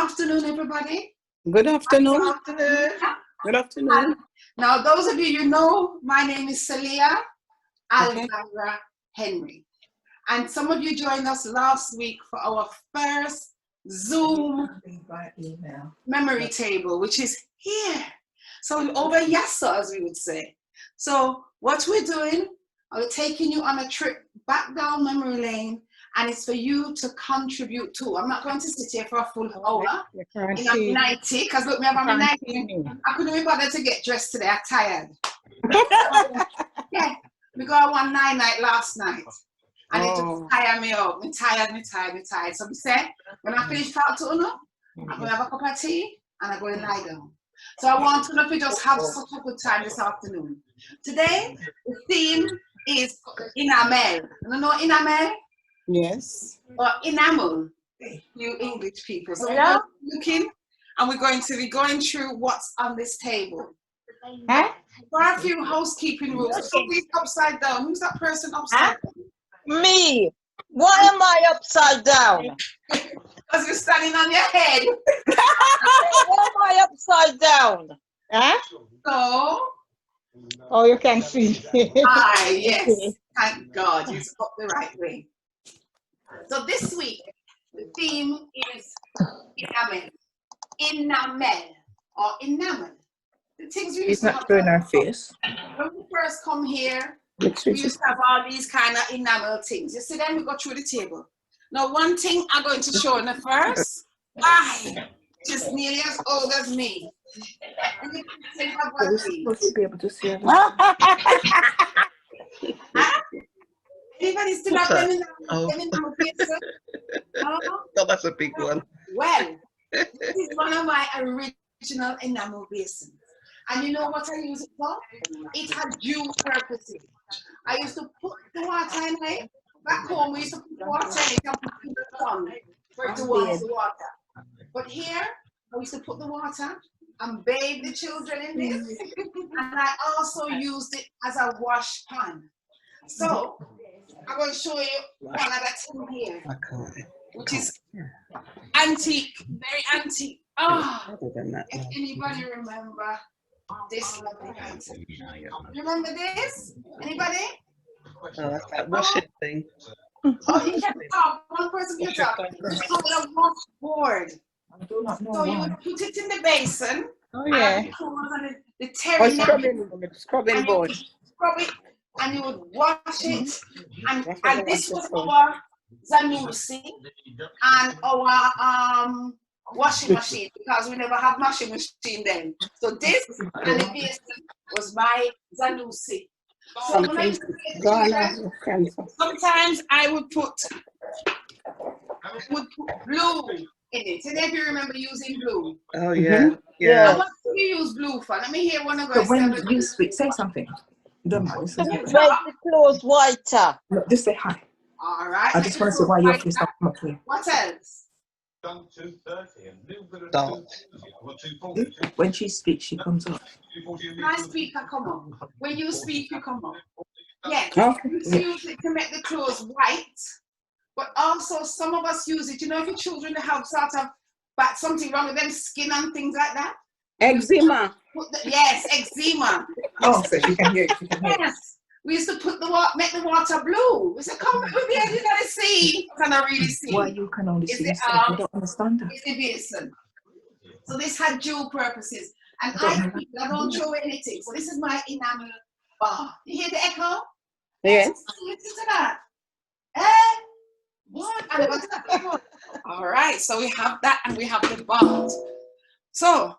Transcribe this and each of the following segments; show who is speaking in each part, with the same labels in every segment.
Speaker 1: afternoon, everybody.
Speaker 2: Good afternoon.
Speaker 1: Good afternoon.
Speaker 2: Good afternoon.
Speaker 1: Now, those of you know, my name is Celia
Speaker 2: Okay.
Speaker 1: Alexandra Henry. And some of you joined us last week for our first Zoom memory table, which is here. So over Yassa, as we would say. So what we're doing, we're taking you on a trip back down memory lane, and it's for you to contribute to. I'm not going to sit here for a full hour in a 90, because look, me have a 90. I couldn't be bothered to get dressed today. I'm tired. Yeah, we got one night last night. And it just tired me out. Me tired. So we said, when I finish talk to Uno, I'm going to have a cup of tea and I'm going to lie down. So I want Uno to just have such a good time this afternoon. Today, the theme is Enamel. You know Enamel?
Speaker 2: Yes.
Speaker 1: Or Enamel, you English people. So we're looking and we're going to be going through what's on this table. For a few housekeeping rules. Somebody's upside down. Who's that person upside down?
Speaker 3: Me. Why am I upside down?
Speaker 1: Because you're standing on your head.
Speaker 3: Why am I upside down? Huh?
Speaker 1: So.
Speaker 3: Oh, you can see.
Speaker 1: Yes. Thank God. He's up the right way. So this week, the theme is Enamel. Enamel. Or enamel. The things we used to have.
Speaker 2: Showing our face.
Speaker 1: When we first come here, we used to have all these kind of enamel things. You see, then we go through the table. Now, one thing I'm going to show in the first, just nearly as old as me. And you can say,
Speaker 2: We're supposed to be able to see it.
Speaker 1: Anybody still have them enamel pieces?
Speaker 2: Oh, that's a big one.
Speaker 1: Well, this is one of my original enamel basins. And you know what I use it for? It had dual purposes. I used to put the water in it. Back home, we used to put the water in it and put it in the sun for it to wash the water. But here, I used to put the water and bathe the children in this. And I also used it as a wash pan. So, I'm going to show you one of the thing here, which is antique, very antique. If anybody remember this lovely item. Remember this? Anybody?
Speaker 2: That's that washing thing.
Speaker 1: Oh, you can talk. One person can talk. It's called a washboard. So you would put it in the basin.
Speaker 3: Oh, yeah.
Speaker 1: The terry
Speaker 2: Scrubbing board.
Speaker 1: Scrub it, and you would wash it. And this was our Zanussi and our washing machine, because we never had washing machine then. So this and the basin was my Zanussi. So sometimes I would put blue in it. And if you remember using blue.
Speaker 2: Oh yeah. Yeah.
Speaker 1: And what do you use blue for? Let me hear one of
Speaker 4: So when you speak, say something. Don't matter.
Speaker 3: To make the clothes whiter.
Speaker 4: No, just say hi.
Speaker 1: All right.
Speaker 4: I just want to say why your face not come up here.
Speaker 1: What else?
Speaker 4: When she speaks, she comes up.
Speaker 1: My speaker come up. When you speak, you come up. Yes.
Speaker 4: Okay.
Speaker 1: You use it to make the clothes white, but also some of us use it. You know, if your children have sort of but something wrong with them skin and things like that.
Speaker 2: Eczema.
Speaker 1: Yes, eczema.
Speaker 4: Oh, so she can hear it. She can hear it.
Speaker 1: Yes. We used to put make the water blue. We said, come with me, you gotta see. Can I really see?
Speaker 4: Well, you can only see
Speaker 1: it,
Speaker 4: you don't understand that.
Speaker 1: It's the basin. So this had dual purposes. And I don't throw anything. So this is my enamel bar. You hear the echo?
Speaker 2: Yes.
Speaker 1: Listen to that. What? All right, so we have that and we have the bar. So,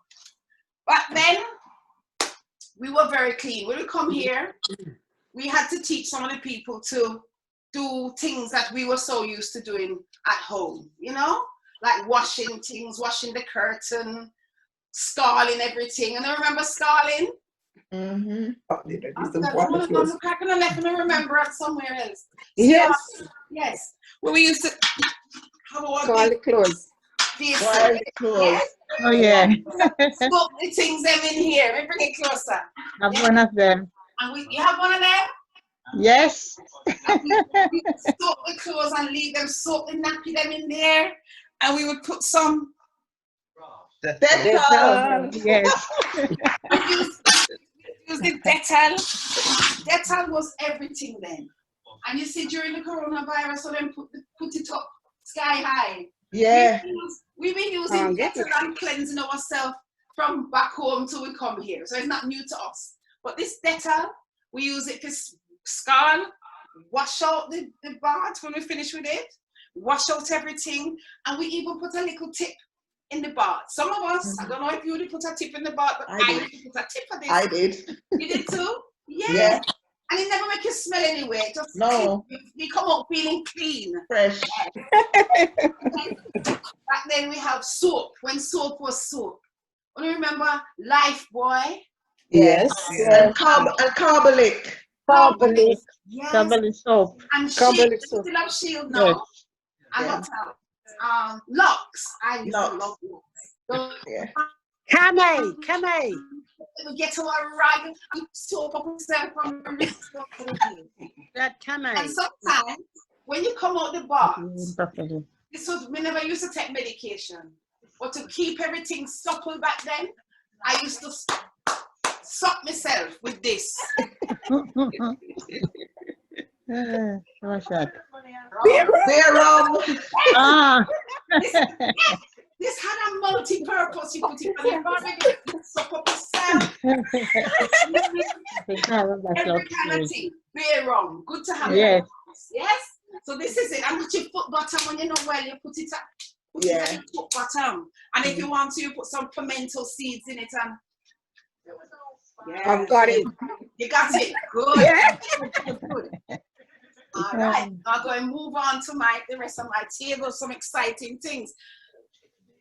Speaker 1: back then, we were very clean. When we come here, we had to teach some of the people to do things that we were so used to doing at home, you know? Like washing things, washing the curtain, scaling everything. And I remember scaling.
Speaker 4: Mm-hmm.
Speaker 1: I can left and I remember it somewhere else.
Speaker 2: Yes.
Speaker 1: Yes. Well, we used to have a
Speaker 2: Scal the clothes.
Speaker 1: Yes.
Speaker 3: Oh, yeah.
Speaker 1: Scoop the things them in here. Let me bring it closer.
Speaker 3: I have one of them.
Speaker 1: And you have one of them?
Speaker 3: Yes.
Speaker 1: And we would soak the clothes and leave them soaked and nappy them in there. And we would put some
Speaker 3: Dettol.
Speaker 2: Yes.
Speaker 1: Use the Dettol. Dettol was everything then. And you see, during the coronavirus, so then put it up sky high.
Speaker 3: Yeah.
Speaker 1: We've been using Dettol and cleansing ourselves from back home till we come here. So it's not new to us. But this Dettol, we use it for scald, wash out the bath when we finish with it, wash out everything, and we even put a little tip in the bath. Some of us, I don't know if you would put a tip in the bath, but I would put a tip for this.
Speaker 3: I did.
Speaker 1: You did too?
Speaker 3: Yeah.
Speaker 1: And it never make you smell anyway. Just
Speaker 3: No.
Speaker 1: you come out feeling clean.
Speaker 3: Fresh.
Speaker 1: Back then we have soap, when soap was soap. You remember Life Boy?
Speaker 3: Yes.
Speaker 2: Yes.
Speaker 3: And Carbolic.
Speaker 2: Carbolic.
Speaker 1: Yes.
Speaker 2: Carbolic soap.
Speaker 1: And
Speaker 2: Carbolic
Speaker 1: Shield,
Speaker 2: soap.
Speaker 1: still have Shield now.
Speaker 2: Yes.
Speaker 1: And
Speaker 3: Yeah.
Speaker 1: what else? Locks. I used to
Speaker 3: Locks.
Speaker 1: love Locks.
Speaker 3: Yeah.
Speaker 2: Camay.
Speaker 1: We get to a rag and soap up yourself from the wrist up to the heel.
Speaker 2: That Camay.
Speaker 1: And sometimes when you come out the bath, this was, we never used to take medication, but to keep everything supple back then, I used to suck myself with this.
Speaker 2: What's that?
Speaker 3: Beer rum.
Speaker 2: Ah.
Speaker 1: This had a multi-purpose. You put it on your barbecue, you suck up yourself. Every kind of thing. Beer rum. Good to have.
Speaker 2: Yes.
Speaker 1: Yes. So this is it. And with your foot bottom, when you know well, you put it at your foot bottom. And if you want to, you put some pimento seeds in it. And
Speaker 2: I've got it.
Speaker 1: You got it. Good.
Speaker 2: Yeah.
Speaker 1: Good. All right. I'm going to move on to the rest of my table. Some exciting things.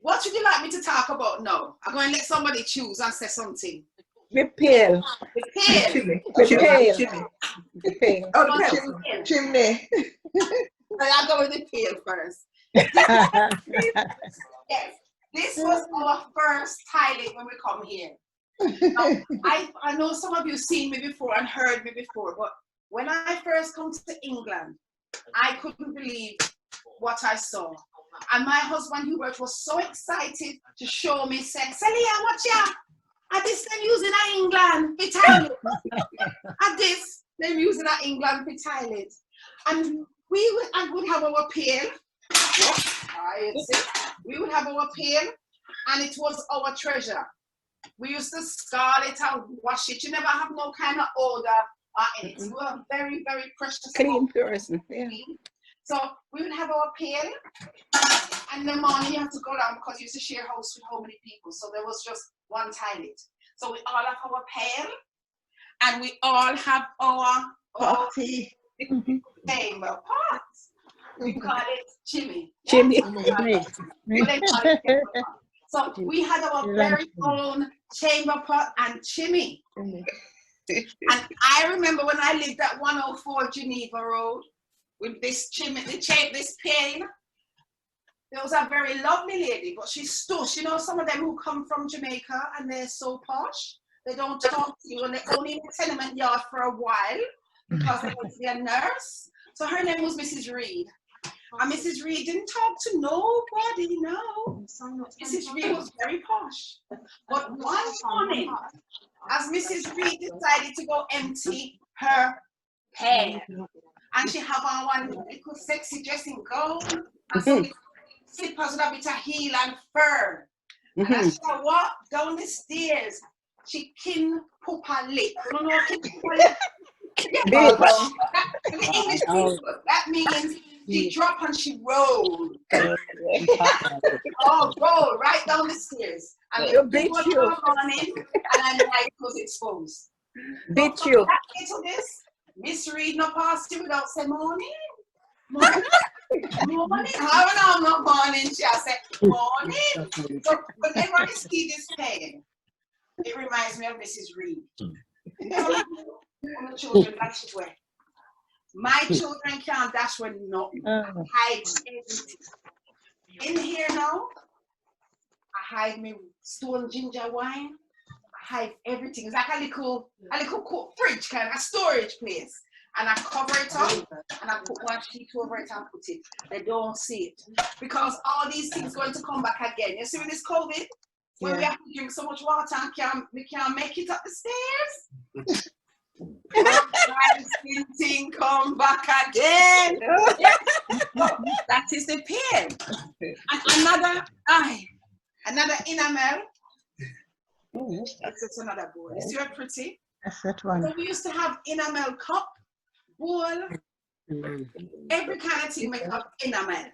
Speaker 1: What would you like me to talk about now? I'm going to let somebody choose and say something.
Speaker 2: The pail.
Speaker 1: The pail.
Speaker 2: The pail.
Speaker 3: Oh, the chimney.
Speaker 1: I'll go with the pail first. Yes. This was our first toilet when we come here. Now, I know some of you seen me before and heard me before, but when I first come to England, I couldn't believe what I saw. And my husband Hubert was so excited to show me, said, Celia, watch ya? At this them using in England for toilet. At this, them using in England for toilet. And we would have our pail. We would have our pail, and it was our treasure. We used to scald it and wash it. You never have no kind of odor in it. We were a very, very precious.
Speaker 2: Clean person. Yeah.
Speaker 1: So we would have our pail, and in the morning you have to go down because you used to share house with how many people. So there was just one toilet. So we all have our pail, and we all have our
Speaker 3: Party.
Speaker 1: chamber pots. We call it chimney.
Speaker 2: Chimney.
Speaker 1: So we had our very own chamber pot and chimney. And I remember when I lived at 104 Geneva Road with this chimney, this pail. There was a very lovely lady, but she's stush. You know, some of them who come from Jamaica and they're so posh, they don't talk to you and they're only in the tenement yard for a while because they want to be a nurse. So her name was Mrs. Reed. And Mrs. Reed didn't talk to nobody, no. Mrs. Reed was very posh. But one morning, as Mrs. Reed decided to go empty her pail, and she have on one little sexy dressing gown, and some slippers with a bit of heel and fur. And as she walked down the stairs, she kin poop her lip. You don't know what kin poop her lip? The English people, that means she dropped and she rolled. Roll right down the stairs. And it beat you. Morning, and I knew I was exposed.
Speaker 2: Beat you.
Speaker 1: Into this, Miss Reed no passed you without saying morning. Morning. How am not morning? She said morning. So whenever I see this pain, it reminds me of Mrs. Reed. My children dash it away. My children can't dash when nothing. Hide everything. In here now, I hide my stone ginger wine. I hide everything. It's like a little fridge, kind of a storage place. And I cover it up and I put one sheet over it and put it. They don't see it. Because all these things going to come back again. You see with this COVID, when we have to drink so much water and we can't make it up the stairs. Thing come back again. That is the pain. And another enamel. That's another bowl. You see what pretty?
Speaker 2: That's that one.
Speaker 1: So we used to have enamel cup, bowl, every kind of thing made of enamel.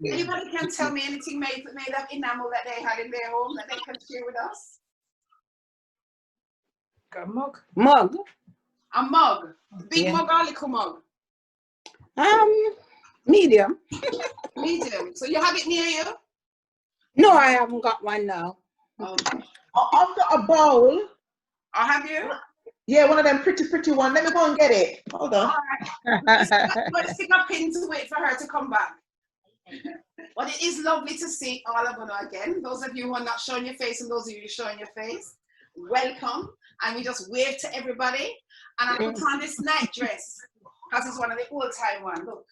Speaker 1: Anybody can tell me anything made of enamel that they had in their home that they can share with us?
Speaker 4: Got a mug.
Speaker 2: Mug.
Speaker 1: A mug. Big
Speaker 2: Yeah.
Speaker 1: mug or little mug?
Speaker 2: Medium.
Speaker 1: Medium. So you have it near you?
Speaker 2: No, I haven't got one now.
Speaker 1: Okay.
Speaker 3: I've got a bowl.
Speaker 1: Or have you?
Speaker 3: Yeah, one of them pretty one. Let me go and get it. Hold on.
Speaker 1: Let's stick a pin to wait for her to come back. But it is lovely to see all of you again. Those of you who are not showing your face and those of you showing your face, welcome. And we just wave to everybody. And I put on this night dress because it's one of the old time ones. Look.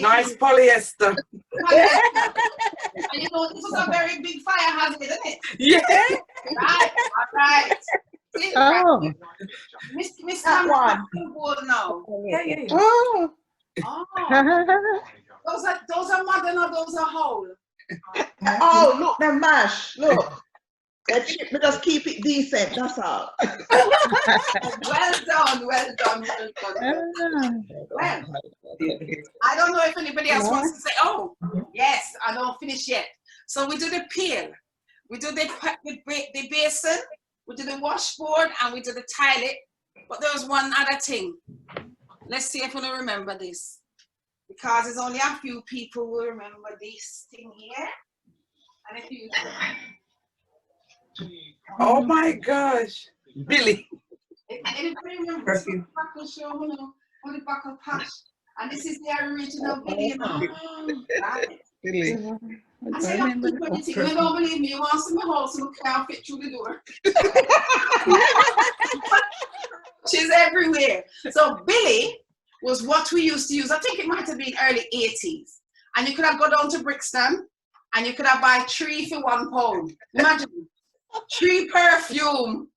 Speaker 5: Nice polyester.
Speaker 1: And you know, this was a very big fire hazard, isn't it?
Speaker 5: Yeah.
Speaker 1: Right, all right. See,
Speaker 2: Oh.
Speaker 1: Miss
Speaker 3: That one.
Speaker 1: now.
Speaker 4: Yeah.
Speaker 2: Oh.
Speaker 1: Oh, those are modern or those are whole?
Speaker 3: Oh, look, them mash. Look. That chip, we just keep it decent. That's all.
Speaker 1: Well done, well done, well done. Well, I don't know if anybody else wants to say, oh, yes, I don't finish yet. So we do the peel, we do the basin, we do the washboard, and we do the toilet. But there's one other thing. Let's see if we remember this. Because there's only a few people who remember this thing here. And if you...
Speaker 5: Oh my gosh. Billy.
Speaker 1: Anybody remember
Speaker 4: Perfume.
Speaker 1: the show, on the back of Pash? And this is the original video. Right.
Speaker 5: Billy.
Speaker 1: I said, you don't believe me, you want some house and can't fit through the door. She's everywhere. So Billy was what we used to use. I think it might have been early 80s. And you could have gone down to Brixton and you could have buy 3 for £1. Imagine 3 perfume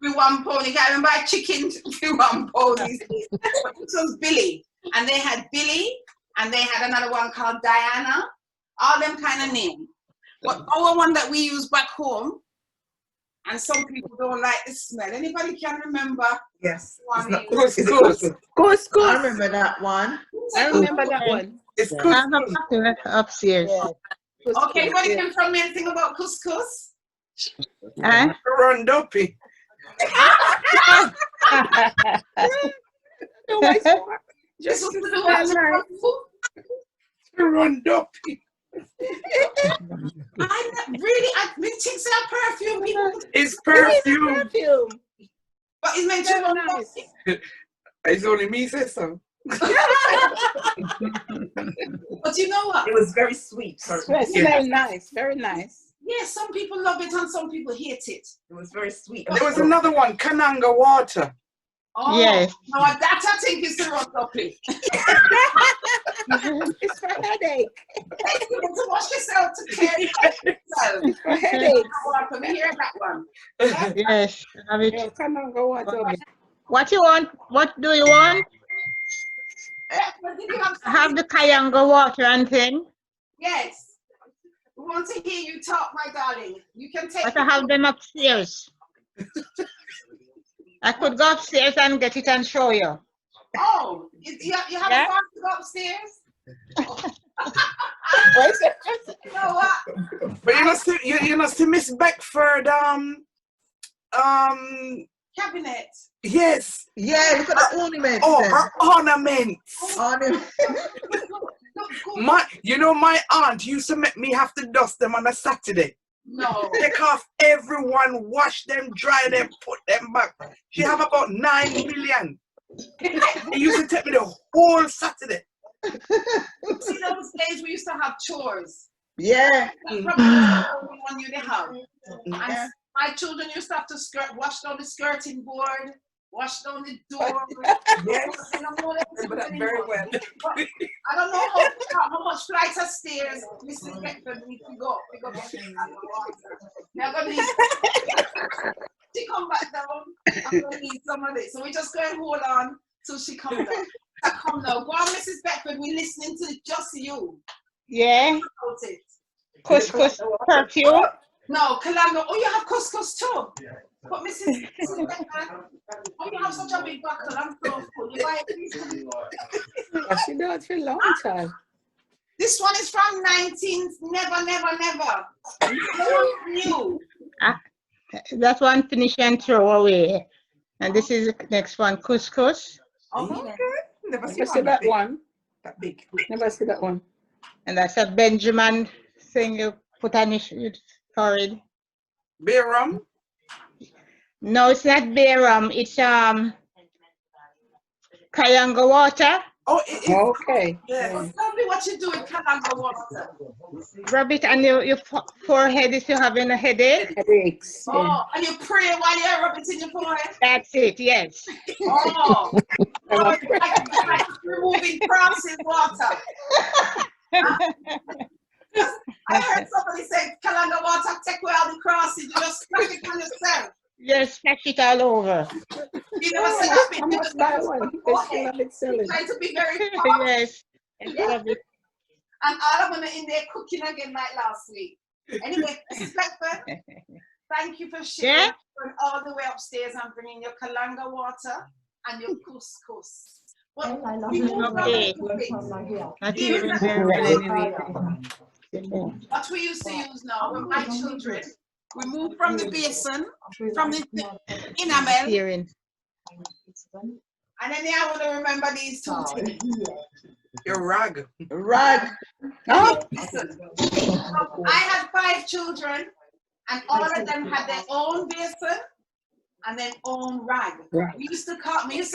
Speaker 1: for £1. You can't even buy chicken for £1 these days. But this was Billy. And they had Billy and they had another one called Diana. All them kind of names. But our one that we use back home, and some people don't like the smell. Anybody can remember?
Speaker 4: Yes.
Speaker 1: One
Speaker 4: It's not
Speaker 1: is-
Speaker 5: Couscous. Couscous.
Speaker 2: Couscous.
Speaker 3: I remember that one.
Speaker 2: I remember that one.
Speaker 5: It's
Speaker 2: I
Speaker 5: couscous.
Speaker 2: have it upstairs.
Speaker 1: Okay, anybody can tell me anything about couscous?
Speaker 2: Huh?
Speaker 5: Rondopi.
Speaker 1: Just to do
Speaker 2: Right.
Speaker 5: Rondopi.
Speaker 1: I think it's a perfume, people,
Speaker 5: It's perfume.
Speaker 2: Perfume.
Speaker 1: but it's meant
Speaker 2: Very
Speaker 1: to
Speaker 2: nice.
Speaker 5: It's only me say so.
Speaker 1: But you know what?
Speaker 4: It was very sweet.
Speaker 2: Yes, very nice. Very nice.
Speaker 1: Yes, some people love it and some people hate it.
Speaker 4: It was very sweet.
Speaker 5: There was another one, Kananga water.
Speaker 1: Oh,
Speaker 2: Yes.
Speaker 1: no, that I think is the Rondopi.
Speaker 2: It's for headache.
Speaker 1: You want to wash yourself to clear yourself.
Speaker 2: It's for headache.
Speaker 1: Let me hear that one.
Speaker 3: Yes. Have it.
Speaker 2: Yeah, come on, go on.
Speaker 3: What you want? What do you want?
Speaker 1: But did you have
Speaker 3: Have the Kayanga water and thing.
Speaker 1: Yes. We want to hear you talk, my darling. You can take
Speaker 3: But I have them upstairs. I could go upstairs and get it and show you.
Speaker 1: Oh, you have
Speaker 3: Yeah?
Speaker 1: a far to go upstairs? You know what?
Speaker 5: But you know see Miss Beckford
Speaker 1: Cabinet.
Speaker 5: yes.
Speaker 3: Yeah, look at the ornaments.
Speaker 5: Oh,
Speaker 3: then.
Speaker 5: her ornaments.
Speaker 3: Ornaments.
Speaker 1: Look good.
Speaker 5: My aunt used to make me have to dust them on a Saturday.
Speaker 1: No.
Speaker 5: Take off everyone, wash them, dry them, put them back. She have about 9 million. It used to take me the whole Saturday.
Speaker 1: See those days we used to have chores.
Speaker 3: Yeah.
Speaker 1: That's probably the only one you have. And my children used to have to wash down the skirting board, wash down the door.
Speaker 4: Yes.
Speaker 1: In the morning,
Speaker 4: Remember that very well.
Speaker 1: I don't know how much flights of stairs Mrs. Beckford needs to go. We go get water. They're gonna need she come back down. I'm gonna need some of it. So we just go and hold on till she comes down. So come now. Go on, Mrs. Beckford. We're listening to just you.
Speaker 2: Yeah.
Speaker 1: About it.
Speaker 2: Couscous perfume.
Speaker 1: No, Kalanga. Oh, you have couscous too. But Mrs. Beckford, oh, you have such a big buckle. I'm so full. You buy it.
Speaker 2: She does for a long time.
Speaker 1: This one is from 19. Never. No one knew.
Speaker 2: That one finish and throw away. And this is the next one, couscous.
Speaker 1: Okay.
Speaker 4: Never
Speaker 2: Never see
Speaker 4: seen
Speaker 2: that
Speaker 4: big.
Speaker 2: one.
Speaker 4: That big.
Speaker 2: Never see that one. And that's a Benjamin thing you put on your forehead.
Speaker 5: Beer rum.
Speaker 2: No, it's not beer rum. It's Kayanga water.
Speaker 5: Oh, it is.
Speaker 2: Okay.
Speaker 5: Yes.
Speaker 1: Well, tell me what you do with Kalanga water.
Speaker 2: Rub it on your forehead if you're having a headache. Headaches.
Speaker 1: Oh, and you pray while you rub it in your forehead?
Speaker 2: That's it, yes.
Speaker 1: Oh, oh it's like removing crosses water. I heard somebody say Kalanga water take away all the crosses. You just splash it on yourself.
Speaker 2: Just splash it all over.
Speaker 1: You never said that
Speaker 2: I must buy one because she love it selling.
Speaker 1: Trying to be very fast.
Speaker 2: Yes.
Speaker 1: Yeah. And all of them are in there cooking again like last week. Anyway, Mrs. Beckford, thank you for sharing going all the way upstairs and bringing your Kalanga water and your couscous. But we move on
Speaker 2: Okay. Not even very well anyway.
Speaker 1: what we used to use now with my children, we move from the basin, from the enamel,
Speaker 2: Hearing.
Speaker 1: and then I want to remember these two things.
Speaker 5: Your rag.
Speaker 3: Rag.
Speaker 2: Oh,
Speaker 1: Listen, I had 5 children, and all of them had their own basin and their own rag. We used to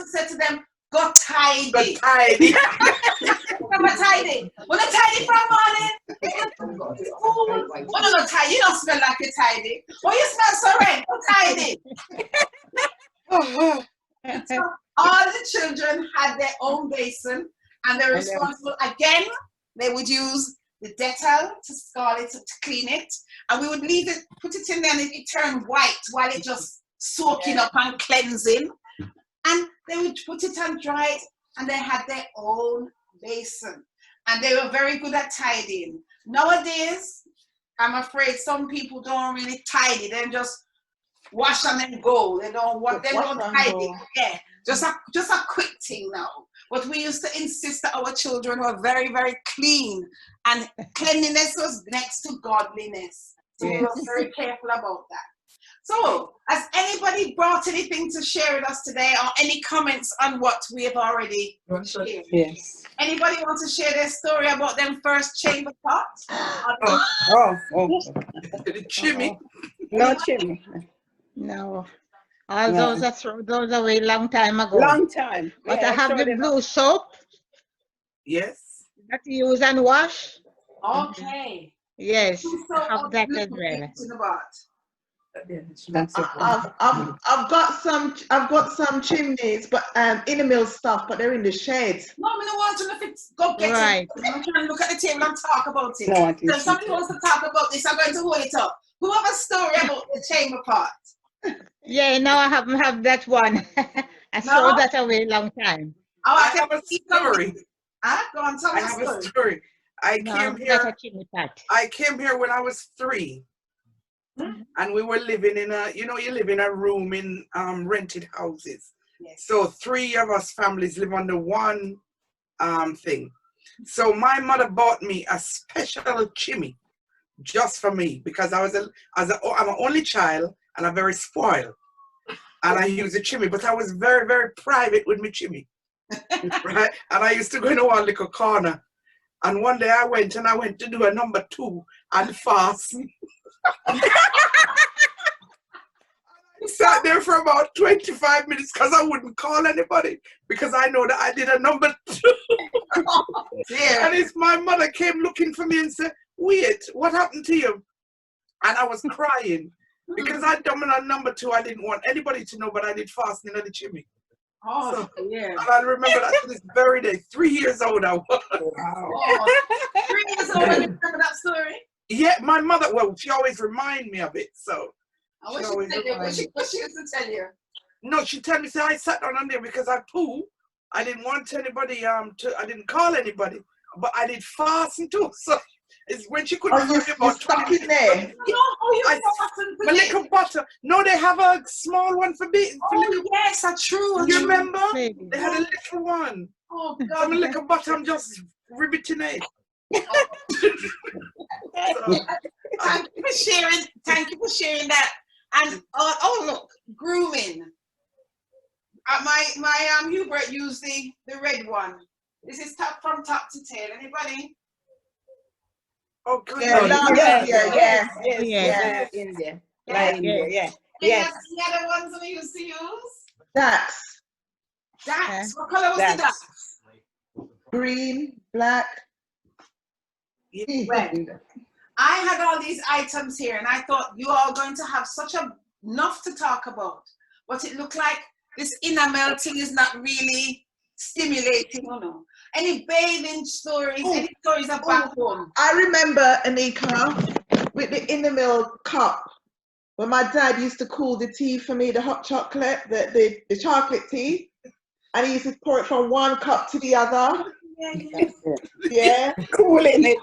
Speaker 1: say to them, go tidy.
Speaker 5: Go tidy.
Speaker 1: Come on, tidy. When you tidy from morning, when you not tidy, you don't smell like you tidy. When you smell so red, go tidy. So all the children had their own basin, and they're responsible. Again, they would use the Dettol to scald it, to clean it, and we would leave it, put it in there, and it turned white while it just soaking up and cleansing. And they would put it and dry it, and they had their own basin. And they were very good at tidying. Nowadays, I'm afraid some people don't really tidy. They just wash and then go. They don't tidy. Yeah, just a quick thing now. But we used to insist that our children were very, very clean, and cleanliness was next to godliness. So we were very careful about that. So, has anybody brought anything to share with us today, or any comments on what we have already shared?
Speaker 2: yes.
Speaker 1: Anybody want to share their story about them first chamber pot?
Speaker 2: Oh.
Speaker 5: The chimney.
Speaker 2: No chimney. No. All those are away long time ago. Long time. But I have the blue soap
Speaker 5: Yes.
Speaker 2: that you use and wash.
Speaker 1: Okay.
Speaker 2: Yes,
Speaker 1: So,
Speaker 2: I have that as well.
Speaker 4: That's it.
Speaker 3: I've got some chimneys, but Enamel stuff, but they're in the shades.
Speaker 1: No, I don't want to go get
Speaker 2: Right.
Speaker 1: it. I'm trying to look at the table and talk about it.
Speaker 2: No,
Speaker 1: So if somebody wants to talk about this, I'm going to hold it up. Who have a story about the chamber pot?
Speaker 2: Yeah, no, I haven't have that one. I saw that away long time.
Speaker 1: Oh,
Speaker 5: I have a story.
Speaker 1: Go on, tell
Speaker 5: I
Speaker 1: me
Speaker 5: have
Speaker 1: a
Speaker 5: a
Speaker 1: story.
Speaker 5: story. I
Speaker 2: No,
Speaker 5: came
Speaker 2: not
Speaker 5: here.
Speaker 2: a chimney pot.
Speaker 5: I came here when I was 3. And we were living in you live in a room in rented houses.
Speaker 1: Yes.
Speaker 5: So 3 of us families live under one thing. So my mother bought me a special chimney just for me, because I'm an only child and I'm very spoiled. And I use a chimney, but I was very, very private with my chimney. Right? And I used to go in one little corner. And one day I went to do a number 2 and fast. I sat there for about 25 minutes because I wouldn't call anybody, because I know that I did a number 2.
Speaker 1: Yeah.
Speaker 5: And my mother came looking for me and said, "Wait, what happened to you?" And I was crying. Because I done on number 2, I didn't want anybody to know, but I did fasting at the chimney.
Speaker 1: Oh, yeah.
Speaker 5: And I remember that to this very day. 3 years old I was.
Speaker 4: Wow.
Speaker 1: Oh, 3 years old, and you remember that story?
Speaker 5: Yeah, my mother, well, she always remind me of it, so.
Speaker 1: And what she used to tell you?
Speaker 5: No, she tell me, say, I sat down on there because I poo. I didn't want anybody, I didn't call anybody, but I did fasting too, so. It's when she couldn't find
Speaker 3: you
Speaker 5: about
Speaker 3: stuck
Speaker 5: 20
Speaker 3: in there.
Speaker 5: my little butter. No, they have a small one for me.
Speaker 1: Oh, yes, that's true.
Speaker 5: You remember?
Speaker 2: Maybe.
Speaker 5: They had a little one.
Speaker 1: Oh,
Speaker 5: So
Speaker 1: God.
Speaker 5: my little butter, I'm just riveting it.
Speaker 1: Thank you for sharing. Thank you for sharing that. And oh look, grooming. My Hubert used the red one. This is from top to tail. Anybody?
Speaker 5: Oh, good.
Speaker 3: Yes.
Speaker 4: India.
Speaker 1: Yeah.
Speaker 4: India, yeah.
Speaker 1: Yes. The other ones we used to use.
Speaker 3: Dax.
Speaker 1: Dax. What color was the Dax?
Speaker 3: Green, black.
Speaker 1: Well, I had all these items here, and I thought you all going to have enough to talk about. But it looked like this Enamel thing is not really stimulating, you know. Any bathing stories? Any stories of back home?
Speaker 3: I remember, Anika, with the Enamel cup, when my dad used to cool the tea for me, the hot chocolate, the chocolate tea, and he used to pour it from one cup to the other. Yeah.
Speaker 4: Cooling it.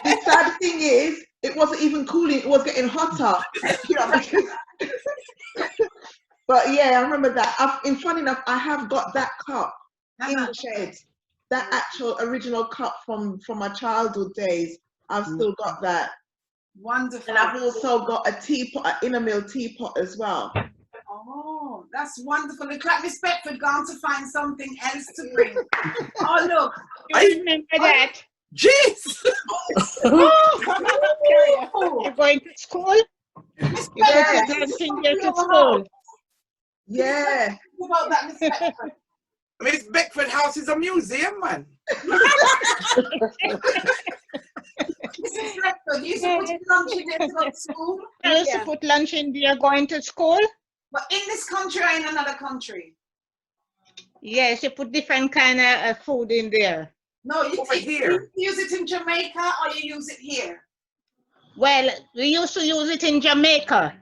Speaker 3: The sad thing is, it wasn't even cooling, it was getting hotter. You know, but yeah, I remember that. In funny enough, I have got that cup in the shed. That actual original cup from my childhood days. I've still got that.
Speaker 1: Wonderful.
Speaker 3: And I've also got a teapot, an Enamel teapot as well.
Speaker 1: Oh, that's wonderful. Look like Miss Beckford gone to find something else to bring. Oh, look.
Speaker 2: I remember that.
Speaker 5: Jeez!
Speaker 2: You're going to school? You're going to school.
Speaker 3: Yeah.
Speaker 1: About that, Miss Beckford.
Speaker 5: Miss Beckford House is a museum, man.
Speaker 1: Mrs. Beckford, you used to put lunch in there to go to school?
Speaker 2: I used to put lunch in there going to school.
Speaker 1: But in this country or in another country?
Speaker 2: Yes, you put different kind of food in there.
Speaker 1: No, you
Speaker 5: here.
Speaker 1: use it in Jamaica or you use it here?
Speaker 2: Well, we used to use it in Jamaica.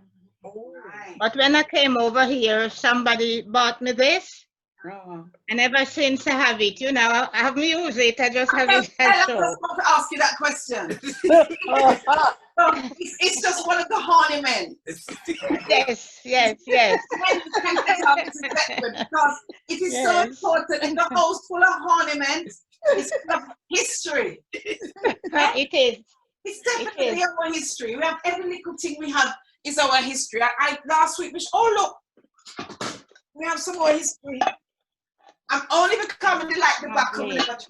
Speaker 5: Oh.
Speaker 1: Right.
Speaker 2: But when I came over here, somebody bought me this.
Speaker 4: Oh.
Speaker 2: And ever since I have it, you know, I haven't used it. I just have it
Speaker 1: I
Speaker 2: as
Speaker 1: was
Speaker 2: so.
Speaker 1: about to ask you that question. It's just one of the ornaments.
Speaker 2: Yes.
Speaker 1: Because it is so important in the house full of ornaments. It's full of history.
Speaker 2: It is.
Speaker 1: It's definitely our history. We have every little thing we have is our history. Last week, we have some more history. I'm only becoming the back of the church.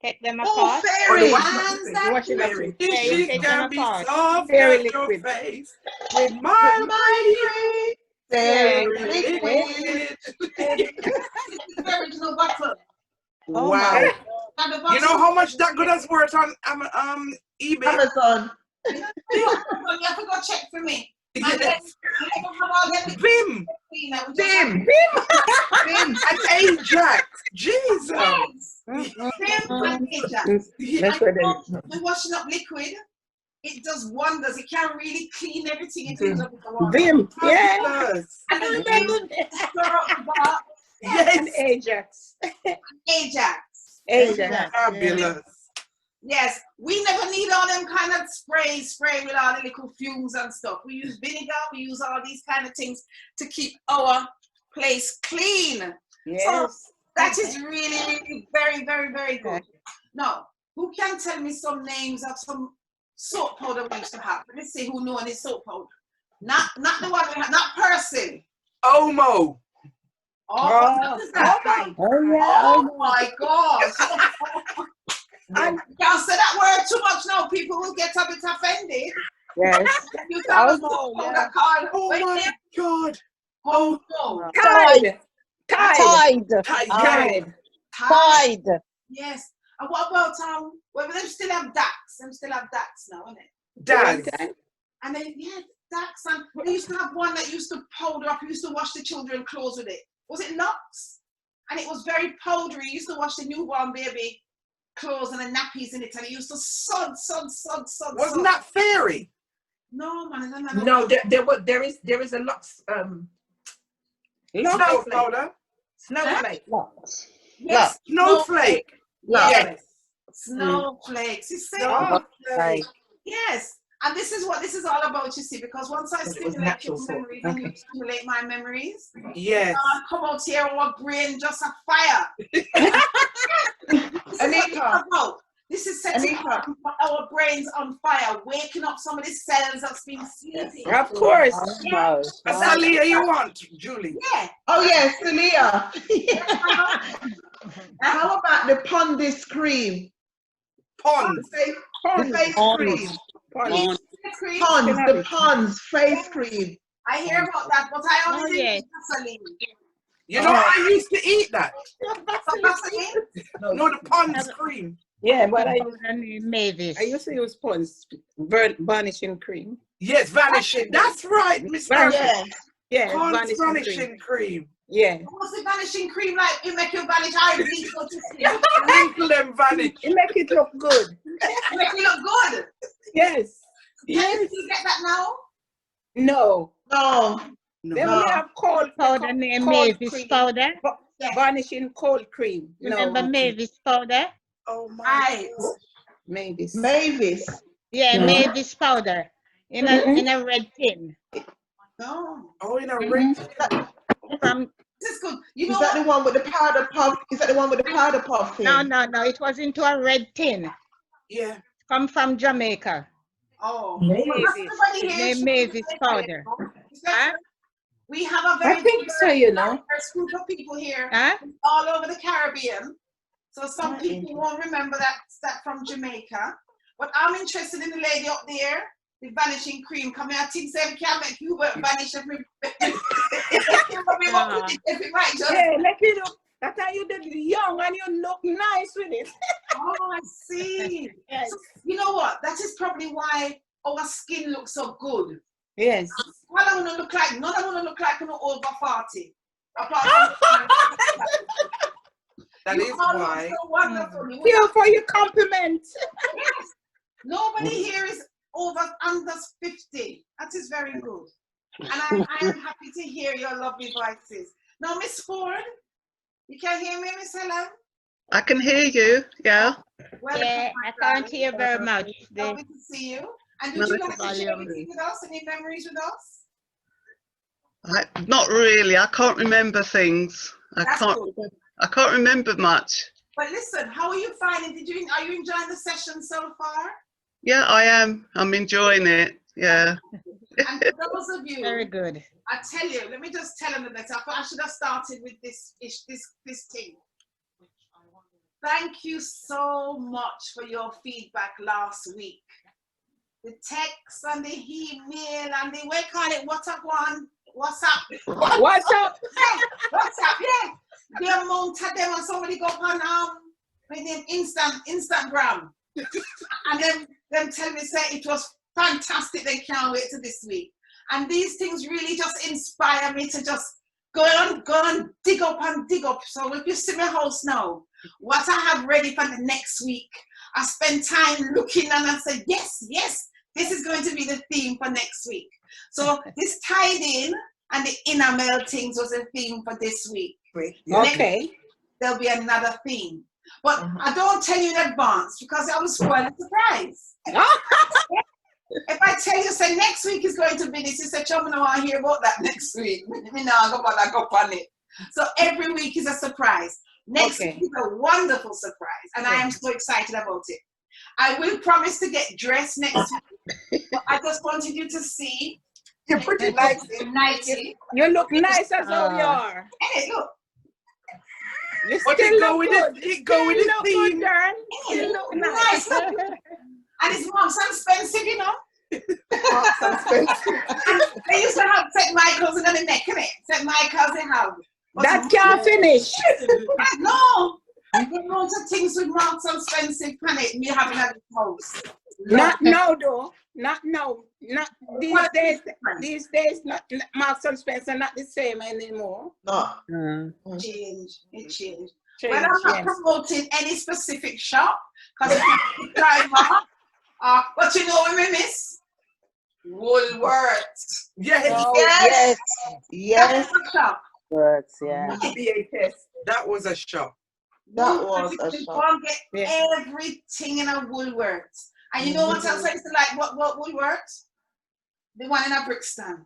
Speaker 2: Take them
Speaker 3: Oh,
Speaker 2: apart.
Speaker 3: fairy!
Speaker 4: Wash it up.
Speaker 5: She
Speaker 2: Take
Speaker 5: can
Speaker 2: them
Speaker 5: be
Speaker 2: apart.
Speaker 5: soft
Speaker 4: Very
Speaker 5: as your
Speaker 4: liquid.
Speaker 5: face with my
Speaker 3: Very
Speaker 5: liquid.
Speaker 1: The original bottle.
Speaker 4: Oh
Speaker 5: Wow.
Speaker 1: And the bottle,
Speaker 5: You know how much that good has worth on eBay?
Speaker 3: Amazon.
Speaker 1: you have to go check for me.
Speaker 5: Yes.
Speaker 1: Vim.
Speaker 5: Vim. And Ajax. Jesus.
Speaker 1: The washing up liquid, it does wonders. It can really clean everything if you look at the water.
Speaker 4: Vim. Yeah.
Speaker 5: Fabulous.
Speaker 1: And then stir up the bar.
Speaker 4: And
Speaker 5: Yes.
Speaker 4: Ajax.
Speaker 1: Ajax.
Speaker 5: Fabulous.
Speaker 1: Yes, we never need all them kind of spray with all the little fumes and stuff. We use vinegar, we use all these kind of things to keep our place clean.
Speaker 4: Yes.
Speaker 1: So that is really very, very, very good. Now, who can tell me some names of some soap powder we used to have? Let me see who knows any soap powder. Not the one we have, not Persil.
Speaker 5: Omo.
Speaker 1: What is that? Oh my gosh. I can't say that word too much now. People will get a bit offended.
Speaker 4: Yes.
Speaker 1: You have a soap powder called.
Speaker 5: Oh my God.
Speaker 1: Oh no.
Speaker 4: Tide.
Speaker 1: Yes. And what about well, them still have DAX. Them still have DAX now, isn't it?
Speaker 5: Daz.
Speaker 1: And then stacks. And they used to have one that used to powder up. You used to wash the children's clothes with it. Was it Lux? And it was very powdery. You used to wash the newborn baby clothes and the nappies in it, and it used to sud.
Speaker 5: Wasn't that fairy?
Speaker 1: No, man.
Speaker 4: No, there is a Lux
Speaker 5: Snow powder.
Speaker 4: snowflake.
Speaker 1: Yes,
Speaker 5: Snowflake.
Speaker 1: Yes. Snowflakes. You see?
Speaker 5: Snowflake.
Speaker 1: Yes. And this is what this is all about, you see, because once I stimulate your memories and you stimulate my memories,
Speaker 5: Yes.
Speaker 1: I come out here with our brain just a fire.
Speaker 3: Anika.
Speaker 1: This is setting our brains on fire, waking up some of the cells that's been sleeping.
Speaker 4: Of course.
Speaker 5: Salia, you want, Julie?
Speaker 1: Yeah.
Speaker 3: Oh yes, Celia. How about the Pondis cream?
Speaker 5: Pond.
Speaker 3: The face cream.
Speaker 1: Pons.
Speaker 3: Pons, the Pons face cream.
Speaker 1: I hear about that, but I only
Speaker 2: yes.
Speaker 1: Vaseline.
Speaker 5: You know, I used to eat that.
Speaker 1: Vaseline?
Speaker 5: No, the Pond's cream.
Speaker 4: Yeah, but
Speaker 2: Mavis.
Speaker 4: I used to use Pond's varnishing cream.
Speaker 5: Yes, vanishing. That's right, Miss
Speaker 3: Yes.
Speaker 4: Yeah,
Speaker 5: Pond's vanishing cream.
Speaker 4: Yeah.
Speaker 1: What's the vanishing cream like? You make your vanish eye bleach, so to speak.
Speaker 5: Wrinkle them vanish.
Speaker 4: It make it look good.
Speaker 1: Make you look good.
Speaker 4: Yes.
Speaker 1: Yes. Do you get that now?
Speaker 4: No.
Speaker 3: No.
Speaker 4: They only have cold
Speaker 2: Powder named Mavis
Speaker 4: cream.
Speaker 2: powder.
Speaker 4: Varnishing cold cream.
Speaker 2: Remember Mavis powder?
Speaker 5: Oh my.
Speaker 4: Mavis.
Speaker 2: Yeah, Mavis powder in a red tin.
Speaker 1: No.
Speaker 5: Oh, in a ring.
Speaker 2: From
Speaker 1: This is good. You know
Speaker 3: Is that the one with the powder puff? Is that the one with the powder puff thing?
Speaker 2: no, it was into a red tin.
Speaker 5: Yeah.
Speaker 2: Come from Jamaica.
Speaker 1: Oh.
Speaker 2: Mavis. Named Mavis powder. Huh?
Speaker 1: We have a very
Speaker 4: I think so, you know.
Speaker 1: diverse group of people here
Speaker 2: Huh?
Speaker 1: all over the Caribbean. So some people won't remember that from Jamaica. But I'm interested in the lady up there, the vanishing cream. Come here, I think Sam can make you vanish every right, just.
Speaker 4: Yeah, like you know, that's how you did young and you look nice with it.
Speaker 1: Oh, I see.
Speaker 4: Yes.
Speaker 1: So, you know what? That is probably why our skin looks so good.
Speaker 4: Yes.
Speaker 1: None of them look like over 40. Apart from
Speaker 5: That
Speaker 1: you
Speaker 5: is
Speaker 1: all look
Speaker 5: why.
Speaker 1: so wonderful.
Speaker 4: Here for your compliment.
Speaker 1: Yes. Nobody here is under 50. That is very good. And I am happy to hear your lovely voices. Now, Miss Ford, you can hear me, Miss Helen?
Speaker 6: I can hear you, yeah.
Speaker 1: Welcome,
Speaker 2: Yeah,
Speaker 1: my
Speaker 2: I can't
Speaker 1: darling.
Speaker 2: hear very much.
Speaker 1: Lovely to see you. And
Speaker 6: No,
Speaker 1: would you like to share
Speaker 2: volume.
Speaker 1: anything with us? Any memories with us?
Speaker 6: Not really. I can't remember things.
Speaker 1: That's good.
Speaker 6: I can't remember much.
Speaker 1: But listen, how are you finding? Are you enjoying the session so far?
Speaker 6: Yeah, I am. I'm enjoying it. Yeah.
Speaker 1: And for those of you,
Speaker 2: Very good.
Speaker 1: I tell you, let me just tell them that I should have started with this thing. Thank you so much for your feedback last week. The text and the email and the WhatsApp.
Speaker 4: What's up?
Speaker 1: WhatsApp, yeah. The amount of them and somebody go on with them Instagram. And them tell me say it was fantastic, they can't wait to this week. And these things really just inspire me to just go and dig up. So if you see my house now, what I have ready for the next week, I spend time looking and I said, yes, this is going to be the theme for next week. So this tied in and the Enamel things was a theme for this week.
Speaker 4: Okay.
Speaker 1: There'll be another theme. But I don't tell you in advance because I will spoil the surprise. If I tell you, say next week is going to be this, you say, Chum, no, I hear about that next week. Me now go on it. So every week is a surprise. Next week is a wonderful surprise, and I am so excited about it. I will promise to get dressed next week, but I just wanted you to see.
Speaker 5: You're pretty nice.
Speaker 4: You look nice as how you are.
Speaker 1: Hey, look.
Speaker 4: You
Speaker 5: But
Speaker 4: still
Speaker 5: it go
Speaker 4: look
Speaker 5: with
Speaker 4: good.
Speaker 5: it go with the theme.
Speaker 4: Darn.
Speaker 1: Hey,
Speaker 4: You
Speaker 1: look
Speaker 4: look
Speaker 1: nice.
Speaker 4: nice.
Speaker 1: And it's Marks and Spencer, you know.
Speaker 5: Suspense.
Speaker 1: They used to have St. Michael's in the neck, innit? St. Michael's they have.
Speaker 4: That can't finish.
Speaker 1: No. The amount of things with Marks and Spencer, panic, me having at the house.
Speaker 4: Not now, though. Not now. Not these days. These days, not Marks and Spencer, not the same anymore.
Speaker 3: No.
Speaker 1: It changed.
Speaker 4: Change,
Speaker 1: Well, I'm not promoting any specific shop because it's time off. But you know what we miss? Woolworths.
Speaker 5: Yes.
Speaker 3: Yes. Yes.
Speaker 1: That's a shop.
Speaker 7: Words, yeah.
Speaker 5: That was a shock.
Speaker 3: That was
Speaker 1: You
Speaker 3: a
Speaker 1: can
Speaker 3: shock.
Speaker 1: go and get everything in a Woolworths. And you know what else I used to like? What Woolworths? The one in a Brixton.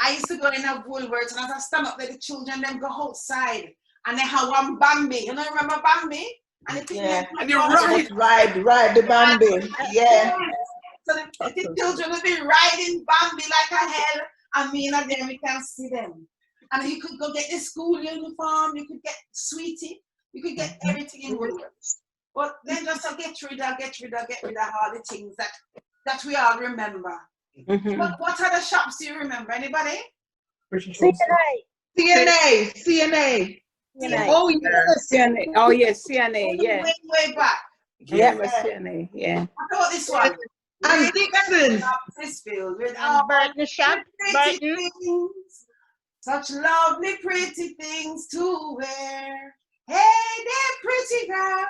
Speaker 1: I used to go in a Woolworths, and as I stand up there, the children then go outside, and they have one Bambi. You know, remember Bambi? And
Speaker 5: And you ride
Speaker 3: the Bambi. Yeah.
Speaker 1: So the children will be riding Bambi like a hell, and me and them, we can see them. And you could go get the school uniform, you could get sweetie, you could get everything in Woolworths. But then just get rid of all the things that we all remember. What other shops do you remember? Anybody?
Speaker 3: CNA.
Speaker 4: Oh, yes, CNA. Oh, yes, CNA, yeah.
Speaker 1: Way back.
Speaker 4: Yeah, CNA, yeah.
Speaker 1: I thought this one.
Speaker 3: And Dixon's.
Speaker 1: This field with
Speaker 2: Burton shop. Burton.
Speaker 1: things, such lovely, pretty things to wear. Hey there, pretty girl.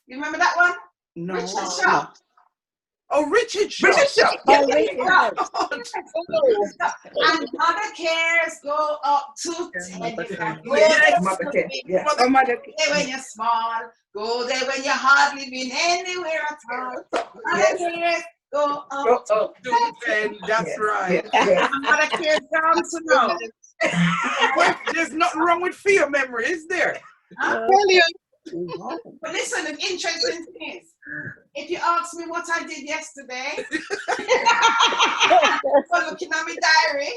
Speaker 1: You remember that one?
Speaker 5: No.
Speaker 1: Richard Shop.
Speaker 5: Oh, Richard Shop.
Speaker 1: And other cares go up to 10.
Speaker 5: Yes.
Speaker 1: There when you're small, go there when you're hardly been anywhere at all. Other cares go up to
Speaker 5: 10. That's right.
Speaker 1: Other cares down to now.
Speaker 5: There's nothing wrong with fear memory, is there?
Speaker 1: But listen, the interesting thing is, if you ask me what I did yesterday, for looking at my diary,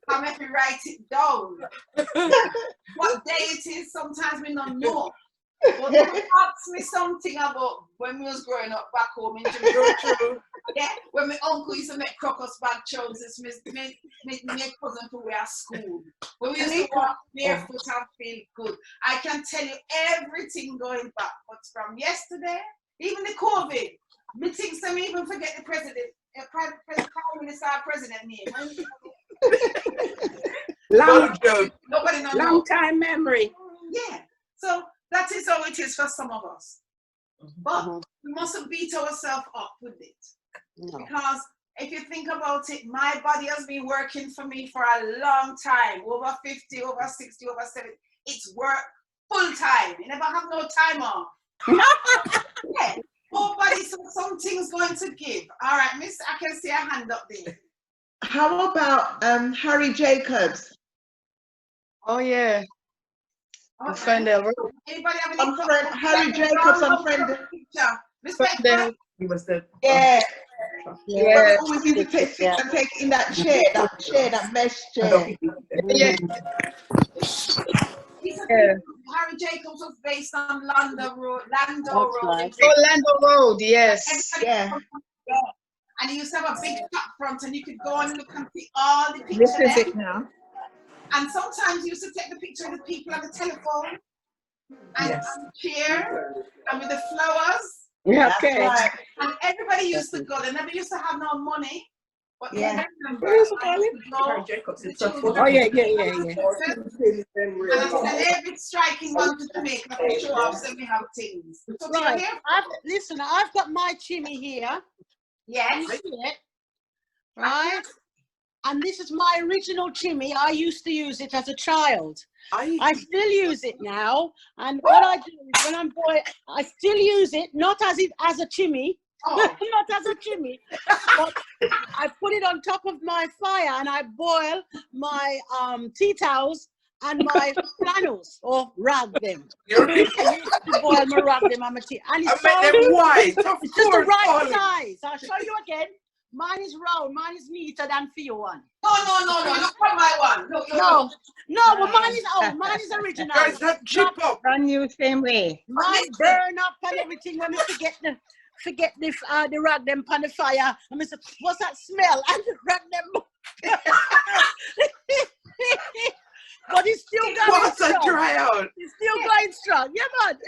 Speaker 1: I'm going to write it down. What day it is, sometimes we don't know. But if you ask me something about when we was growing up back home in Jamaica, yeah, when my uncle used to make crocus bag trousers, my cousin to wear school. When we used to walk barefoot and feel good. I can tell you everything going back. But from yesterday, even the COVID, me think some even forget the president, prime minister, president name.
Speaker 4: Long time memory.
Speaker 1: Yeah. So that is how it is for some of us. But we mustn't beat ourselves up with it. No. Because if you think about it, my body has been working for me for a long time, over 50, over 60, over 70. It's work full time. You never have no time off. Yeah. Oh, buddy, so something's going to give. All right, miss, I can see a hand up there.
Speaker 3: How about Harry Jacobs?
Speaker 6: Oh, yeah.
Speaker 1: Okay.
Speaker 6: Ferndale Road.
Speaker 1: Anybody have any
Speaker 3: Harry Jacobs and Ferndale.
Speaker 1: Respect.
Speaker 6: He was the
Speaker 3: Yeah. Always used to take in that chair, that mesh chair.
Speaker 6: Yeah.
Speaker 1: Harry Jacobs was based on Lando Road.
Speaker 6: Orlando Road, yes.
Speaker 3: Yeah.
Speaker 1: And he used to have a big top front, and you could go and look and see all the pictures.
Speaker 4: This is it now.
Speaker 1: And sometimes you used to take the picture of the people on the telephone and cheer and with the flowers.
Speaker 4: Yeah, okay.
Speaker 3: Right.
Speaker 1: And everybody used to go. They never used to have no money. But
Speaker 3: yeah.
Speaker 4: Oh, yeah.
Speaker 1: And every striking one to make a picture of, so we have things. So
Speaker 2: right. Listen, I've got my chimney here.
Speaker 1: Yes.
Speaker 2: You see it? Right? And this is my original chimney. I used to use it as a child. I still use it now. And what I do is when I'm boiling, I still use it, not as a chimney, not as a chimney, but I put it on top of my fire and I boil my tea towels and my flannels, or rag them. I used to boil my rag them and my tea. And it's it's just the right size. I'll show you again. Mine is round, mine is neater than for your one.
Speaker 1: No, not from my one.
Speaker 2: No, but mine is old, mine is original.
Speaker 5: Guys, that chip up.
Speaker 2: Brand new, same way. Mine burn up and everything when we forget the rag them on the fire. And I said, what's that smell? And the rag them. But it's still going
Speaker 5: Water
Speaker 2: strong.
Speaker 5: dry out.
Speaker 2: It's still going strong. Yeah, man.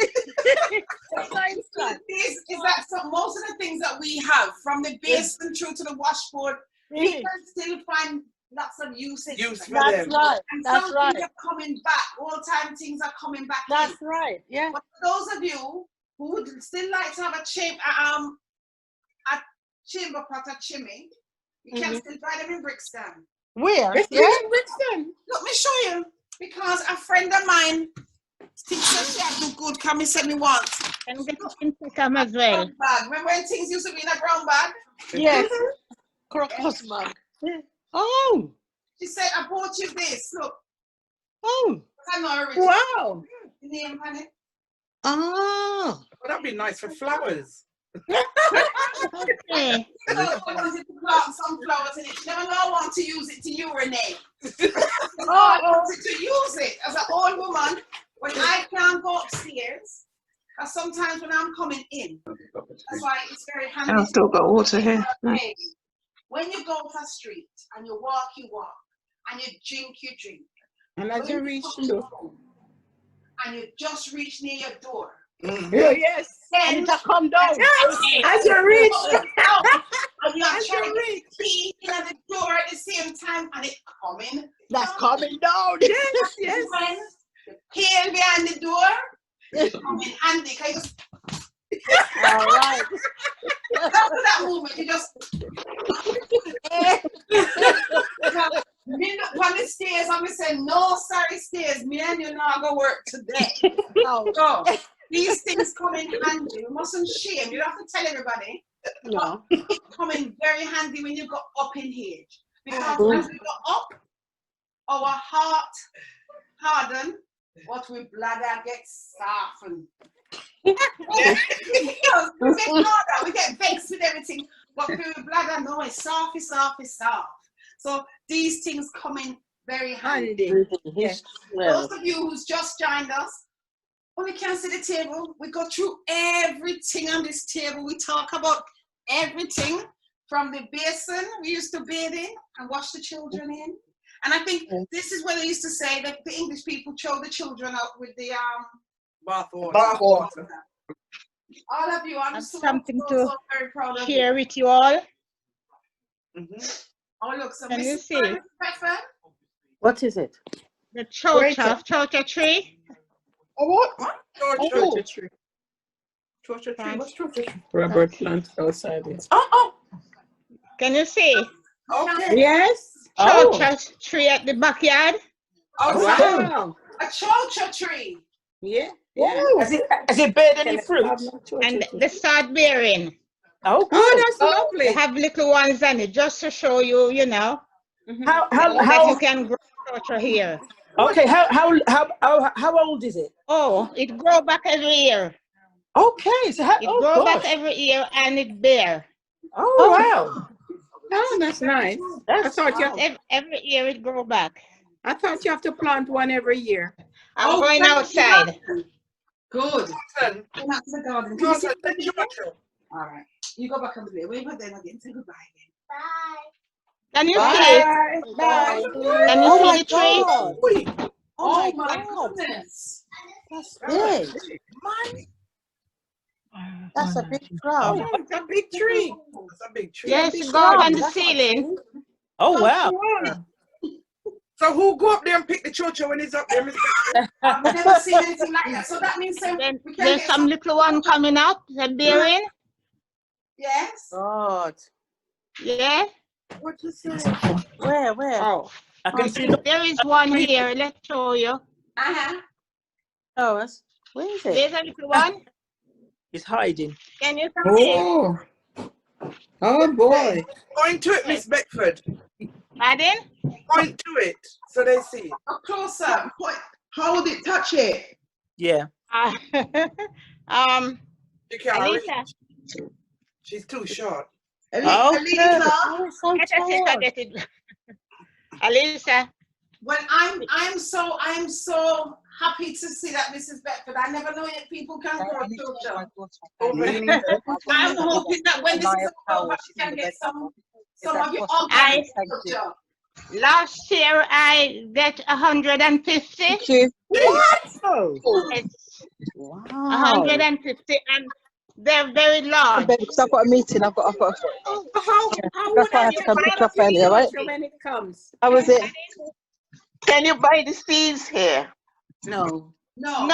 Speaker 2: It's going strong.
Speaker 1: Is that so most of the things that we have, from the basin through to the washboard, we can still find lots of usage.
Speaker 5: Use for
Speaker 2: That's
Speaker 5: them.
Speaker 2: right.
Speaker 1: And
Speaker 2: That's
Speaker 1: some
Speaker 2: right.
Speaker 1: things are coming back. All the time things are coming back in.
Speaker 2: That's right. Yeah.
Speaker 1: But for those of you who would still like to have a chamber pot, a chimney, you can still buy them in Brixton.
Speaker 2: Where?
Speaker 4: It's
Speaker 2: Yeah.
Speaker 4: in Brixton.
Speaker 1: Let me show you. Because a friend of mine thinks that she had do good, come and send me once.
Speaker 2: And get to come as well.
Speaker 1: Brown bag. Remember when things used to be in a brown bag?
Speaker 2: Yes. Crocus mug. Oh.
Speaker 1: She said, I bought you this. Look,
Speaker 2: Oh.
Speaker 1: I know original.
Speaker 4: Wow.
Speaker 1: Name on it.
Speaker 2: Oh.
Speaker 5: Well, that'd be nice for flowers.
Speaker 2: Okay.
Speaker 1: So I wanted to plant some flowers in it. She never know I want to use it to urinate. I wanted to use it as an old woman when I can't go upstairs. Or sometimes when I'm coming in. That's why it's very handy.
Speaker 3: I've still got water here.
Speaker 1: Okay. When you go to a street and you walk, and you drink.
Speaker 4: And as
Speaker 1: When
Speaker 4: you
Speaker 1: you
Speaker 4: reach
Speaker 1: come
Speaker 4: the
Speaker 1: home and you just reach near your door.
Speaker 4: yes.
Speaker 2: And
Speaker 1: Then
Speaker 2: it'll come down.
Speaker 4: As you reach.
Speaker 1: and you are
Speaker 4: As
Speaker 1: trying
Speaker 4: you
Speaker 1: to
Speaker 4: reach.
Speaker 1: key in at the door at the same time and it coming.
Speaker 2: That's coming down.
Speaker 4: Yes, yes.
Speaker 1: When the pail behind the door, it's coming handy. Can you just
Speaker 2: All right.
Speaker 1: after that moment you just me look on the stairs and me say, no sorry stairs, me and you not go work today.
Speaker 2: No.
Speaker 1: So these things come in handy. You mustn't shame. You don't have to tell everybody.
Speaker 2: No.
Speaker 1: It come in very handy when you go up in age. Because as we go up, our heart harden, but we bladder gets softened. Because we get harder, we get vexed with everything, but we bladder no, it's soft. So these things come in very handy.
Speaker 4: Yes.
Speaker 1: Those of you who's just joined us, when we can see the table, we go through everything on this table. We talk about everything from the basin we used to bathe in and wash the children in. And I think this is where they used to say that the English people throw the children out with the
Speaker 5: Bath water.
Speaker 4: Bath water.
Speaker 1: all of you, I'm
Speaker 2: That's
Speaker 1: so,
Speaker 2: something
Speaker 1: so,
Speaker 2: to
Speaker 1: so very proud of
Speaker 2: Share
Speaker 1: you.
Speaker 2: with you all.
Speaker 1: Oh, look, so
Speaker 2: Can you
Speaker 1: Mrs.
Speaker 2: see?
Speaker 1: Pfeffer,
Speaker 7: What is it?
Speaker 2: The chocha tree.
Speaker 4: Oh, what?
Speaker 5: Oh.
Speaker 4: Tree. What's tree? Robert plant outside it.
Speaker 2: Can you see?
Speaker 5: Okay.
Speaker 4: Yes.
Speaker 2: Chocha tree at the backyard.
Speaker 1: outside,
Speaker 4: Wow.
Speaker 1: a chocha tree.
Speaker 4: Yeah. Yeah.
Speaker 7: Has it beared any fruit?
Speaker 2: And the start bearing.
Speaker 7: Oh,
Speaker 4: Oh, that's
Speaker 2: They
Speaker 4: lovely.
Speaker 2: have little ones on it just to show you, you know,
Speaker 7: how
Speaker 2: that you can grow chocha here.
Speaker 7: okay, how old is it?
Speaker 2: Oh, it grow back every year.
Speaker 7: Okay, so
Speaker 2: It grow back every year and it bear.
Speaker 7: oh wow.
Speaker 4: Oh, that's nice. I thought
Speaker 2: Every year it grow back.
Speaker 4: you have to plant one every year.
Speaker 2: I'm going outside.
Speaker 1: Good.
Speaker 5: Listen,
Speaker 1: Go back to the garden.
Speaker 5: listen, the Georgia.
Speaker 1: All right. You go back and play. Wait for them again. Say goodbye again.
Speaker 2: Can you see it?
Speaker 4: Bye.
Speaker 2: Can you see the tree?
Speaker 7: God.
Speaker 1: Oh my goodness.
Speaker 7: That's big. That's a big crowd.
Speaker 4: Oh, it's a big tree.
Speaker 5: That's a big tree.
Speaker 2: Yes, it go up on the ceiling.
Speaker 7: Oh wow.
Speaker 5: So who go up there and pick the chocha when he's up there?
Speaker 1: I've never seen anything like that. So that means
Speaker 2: Then
Speaker 1: we can
Speaker 2: there's
Speaker 1: get
Speaker 2: some little one coming up, the bearing.
Speaker 1: Yes.
Speaker 7: God.
Speaker 2: Yeah.
Speaker 5: What you say?
Speaker 7: Where?
Speaker 4: Oh.
Speaker 7: I can see.
Speaker 2: There is one here. Let's show you.
Speaker 1: Uh-huh.
Speaker 7: Oh, where is it?
Speaker 2: There's a little one.
Speaker 7: It's hiding.
Speaker 2: Can you see it?
Speaker 4: Oh. Oh boy.
Speaker 5: Point to it, Miss Beckford.
Speaker 2: Pardon?
Speaker 5: Point to it so they see it.
Speaker 1: Up closer.
Speaker 3: Hold it, touch it.
Speaker 7: Yeah.
Speaker 5: You can't reach.
Speaker 2: Alisa.
Speaker 5: She's too short.
Speaker 3: Alisa,
Speaker 7: Oh, it's so
Speaker 2: I get it. Alisa.
Speaker 1: When I'm so happy to see that Mrs. Beckford. I never know yet people can grow children. I'm hoping that when this is over, we can get some of your
Speaker 2: I-
Speaker 1: organic culture.
Speaker 8: Last year I get 150.
Speaker 9: Thank you.
Speaker 7: Oh,
Speaker 8: It's
Speaker 2: Wow.
Speaker 8: 150, and they're very large.
Speaker 9: Because I've got a meeting. I've got.
Speaker 4: How
Speaker 9: That's
Speaker 4: would
Speaker 9: why I
Speaker 4: I
Speaker 9: had to come
Speaker 4: get
Speaker 9: pick you up earlier, right?
Speaker 4: when it comes?
Speaker 9: How was it?
Speaker 10: Can you buy the seeds here?
Speaker 1: No.
Speaker 8: No.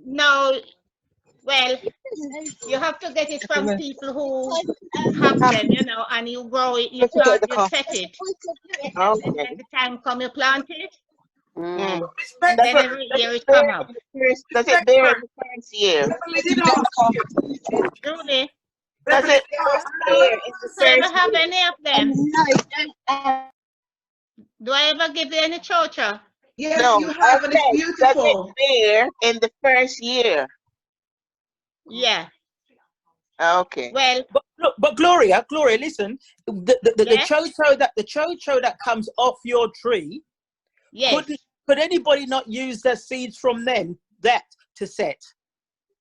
Speaker 8: No. Well, you have to get it from people who have them, you know, and you grow it, you plant, you set it. And
Speaker 10: Okay.
Speaker 8: when the time come, you plant it.
Speaker 10: Mm.
Speaker 8: And then every year it come up.
Speaker 10: Does it bear in the first year?
Speaker 8: Truly.
Speaker 10: Does it bear in the
Speaker 8: Do you ever
Speaker 10: first
Speaker 8: have
Speaker 10: year?
Speaker 8: any of them? Do I ever give you any chocha?
Speaker 3: Yes,
Speaker 10: No,
Speaker 3: you have, and it's
Speaker 10: does
Speaker 3: beautiful.
Speaker 10: it bear in the first year?
Speaker 8: Yeah.
Speaker 10: Okay.
Speaker 8: Well,
Speaker 7: but look, but Gloria, listen. The
Speaker 8: yes,
Speaker 7: chocho that comes off your tree.
Speaker 8: yes.
Speaker 7: Could anybody not use the seeds from them to set?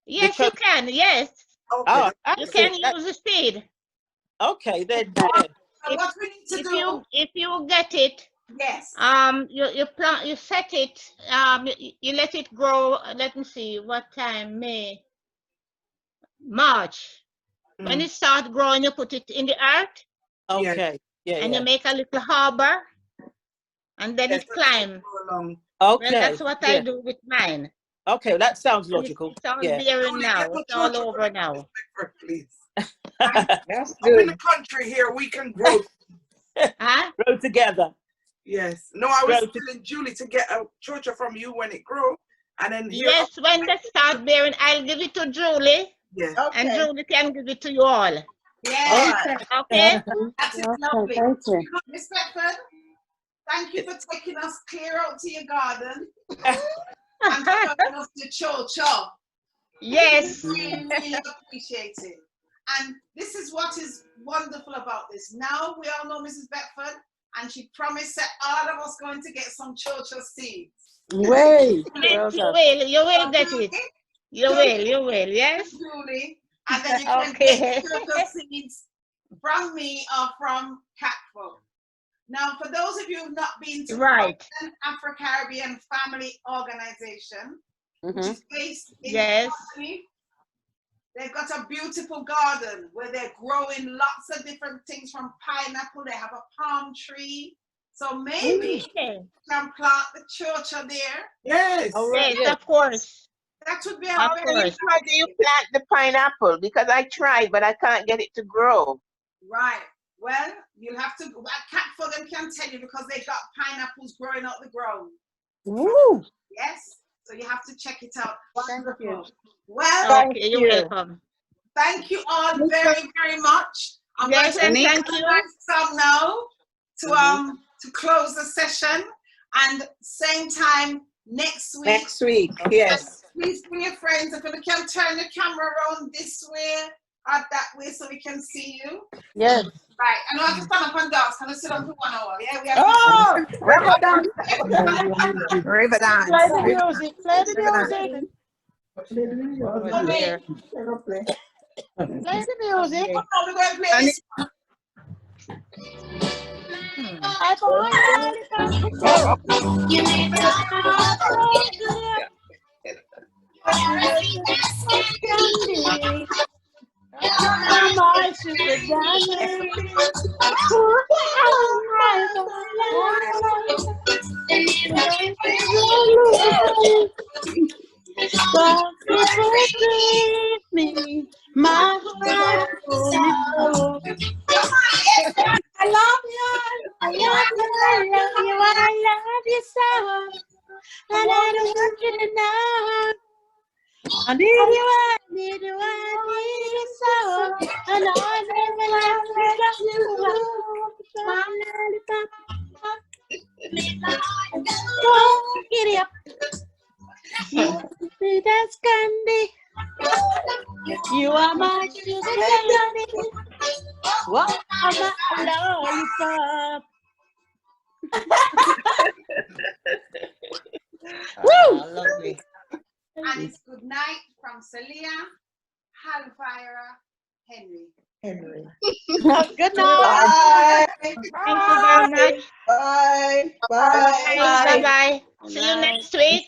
Speaker 8: Yes, you can, yes.
Speaker 7: Oh,
Speaker 8: You can use the seed.
Speaker 7: Okay, then.
Speaker 1: So what we need to do?
Speaker 8: If you get it,
Speaker 1: Yes.
Speaker 8: you plant, you set it, you let it grow. Let me see, what time? May, March. When it starts growing, you put it in the earth.
Speaker 7: Okay. Yeah.
Speaker 8: And you make a little harbor, and then it climbs.
Speaker 7: Okay.
Speaker 8: Well, that's what I do with mine.
Speaker 7: Okay, that sounds logical.
Speaker 8: It's all bearing now. It's all over now.
Speaker 5: Please.
Speaker 10: That's
Speaker 5: Up in
Speaker 10: good.
Speaker 5: the country here, we can grow.
Speaker 8: Huh?
Speaker 7: Grow together.
Speaker 5: Yes. No, I was telling Julie to get a chocha from you when it grow, and then here.
Speaker 8: Yes, when they start bearing, I'll give it to Julie.
Speaker 5: Yeah.
Speaker 8: And Julie can give it to you all.
Speaker 1: Yeah.
Speaker 8: Okay.
Speaker 1: That is lovely. Miss Beckford, thank you for taking us clear out to your garden and showing us the chocha.
Speaker 8: Yes.
Speaker 1: Really, really appreciate it. And this is what is wonderful about this. Now we all know Mrs. Beckford, and she promised that all of us going to get some chocha seeds.
Speaker 2: Wait.
Speaker 8: Yes, you will get it. You will, yes.
Speaker 1: Julie, and then you can get chocha seeds from me or from Catful. Now, for those of you who've not been to the Afro-Caribbean Family Organization, which is based in Germany, they've got a beautiful garden where they're growing lots of different things from pineapple. They have a palm tree. So maybe you can plant the chocha there.
Speaker 5: Yes.
Speaker 8: Yes, of course.
Speaker 1: That would be a
Speaker 10: How do you plant the pineapple? Because I tried, but I can't get it to grow.
Speaker 1: Right. Well, you'll have to. Cat for them can tell you because they got pineapples growing out the ground.
Speaker 2: Woo.
Speaker 1: Yes. So you have to check it out.
Speaker 2: Thank you.
Speaker 1: Well,
Speaker 8: okay, you're welcome.
Speaker 1: Thank you all very, very much. I'm
Speaker 8: yes,
Speaker 1: going to
Speaker 8: thank you.
Speaker 1: Some now to close the session, and same time next week.
Speaker 4: Next week, yes.
Speaker 1: Please bring your friends. If you can turn the camera around this way or that way so we can see you.
Speaker 2: Yes.
Speaker 1: Right. I know I have to stand up and dance. Can I sit down for 1 hour? Yeah, we have
Speaker 4: River dance. River dance.
Speaker 2: Play the music. Play the music.
Speaker 1: Play the music.
Speaker 2: Oh,
Speaker 1: we're going to play this.
Speaker 2: You make my sugar diamond. Me, my heart. I love you. I love you. I love you. I love you so. And I don't want you to know. I need you, I need you, I need you so. And I never let you go. Oh, giddy up. You are sweet as candy. You are my sugar candy. What am I lollipop? Woo!
Speaker 8: Lovely.
Speaker 1: And it's good night from Celia, Halfire, Henry.
Speaker 3: Henry.
Speaker 2: Good night.
Speaker 3: Bye.
Speaker 8: Thank you very much.
Speaker 3: Bye. Bye.
Speaker 8: Bye. Bye. See you next week.